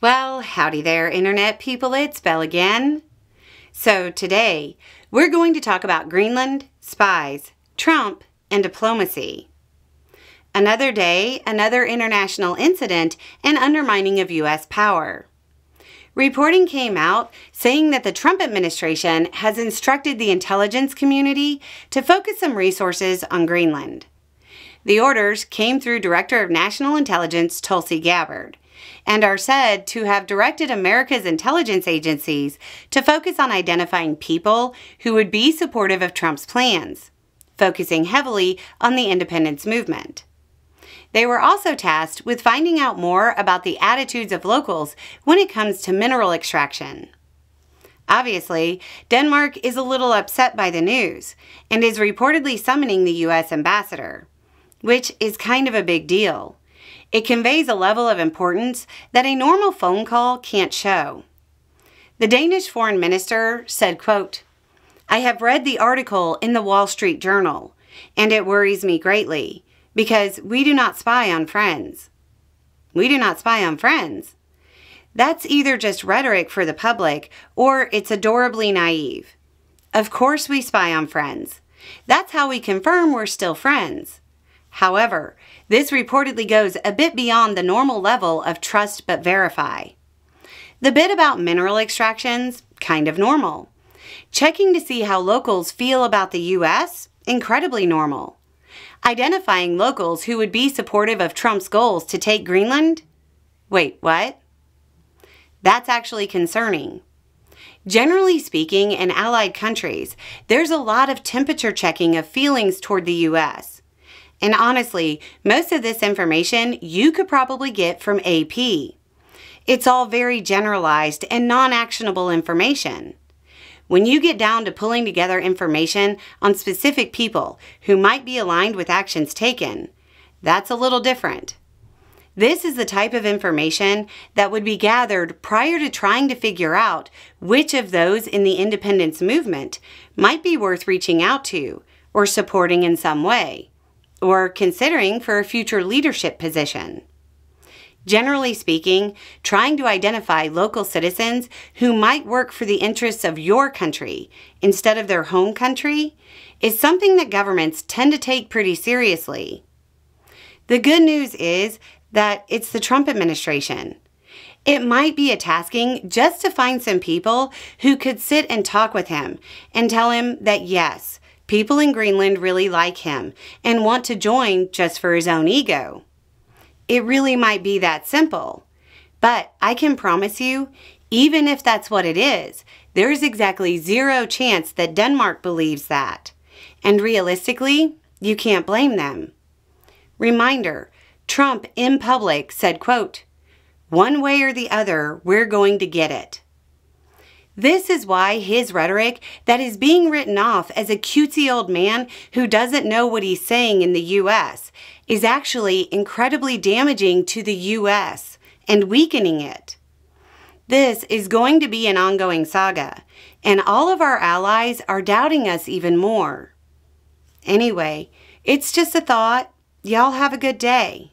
Well, howdy there, Internet people. It's Belle again. So today, we're going to talk about Greenland, spies, Trump, and diplomacy. Another day, another international incident and undermining of U.S. power. Reporting came out saying that the Trump administration has instructed the intelligence community to focus some resources on Greenland. The orders came through Director of National Intelligence Tulsi Gabbard, and are said to have directed America's intelligence agencies to focus on identifying people who would be supportive of Trump's plans, focusing heavily on the independence movement. They were also tasked with finding out more about the attitudes of locals when it comes to mineral extraction. Obviously, Denmark is a little upset by the news and is reportedly summoning the U.S. ambassador, which is kind of a big deal. It conveys a level of importance that a normal phone call can't show. The Danish foreign minister said, quote, "I have read the article in the Wall Street Journal, and it worries me greatly, because we do not spy on friends." We do not spy on friends. That's either just rhetoric for the public, or it's adorably naive. Of course we spy on friends. That's how we confirm we're still friends. However, this reportedly goes a bit beyond the normal level of trust but verify. The bit about mineral extractions, kind of normal. Checking to see how locals feel about the U.S., incredibly normal. Identifying locals who would be supportive of Trump's goals to take Greenland? Wait, what? That's actually concerning. Generally speaking, in allied countries, there's a lot of temperature checking of feelings toward the U.S. And honestly, most of this information you could probably get from AP. It's all very generalized and non-actionable information. When you get down to pulling together information on specific people who might be aligned with actions taken, that's a little different. This is the type of information that would be gathered prior to trying to figure out which of those in the independence movement might be worth reaching out to or supporting in some way, or considering for a future leadership position. Generally speaking, trying to identify local citizens who might work for the interests of your country instead of their home country is something that governments tend to take pretty seriously. The good news is that it's the Trump administration. It might be a tasking just to find some people who could sit and talk with him and tell him that yes, people in Greenland really like him and want to join just for his own ego. It really might be that simple. But I can promise you, even if that's what it is, there's exactly zero chance that Denmark believes that. And realistically, you can't blame them. Reminder, Trump in public said, quote, "One way or the other, we're going to get it." This is why his rhetoric that is being written off as a cutesy old man who doesn't know what he's saying in the U.S. is actually incredibly damaging to the U.S. and weakening it. This is going to be an ongoing saga, and all of our allies are doubting us even more. Anyway, it's just a thought. Y'all have a good day.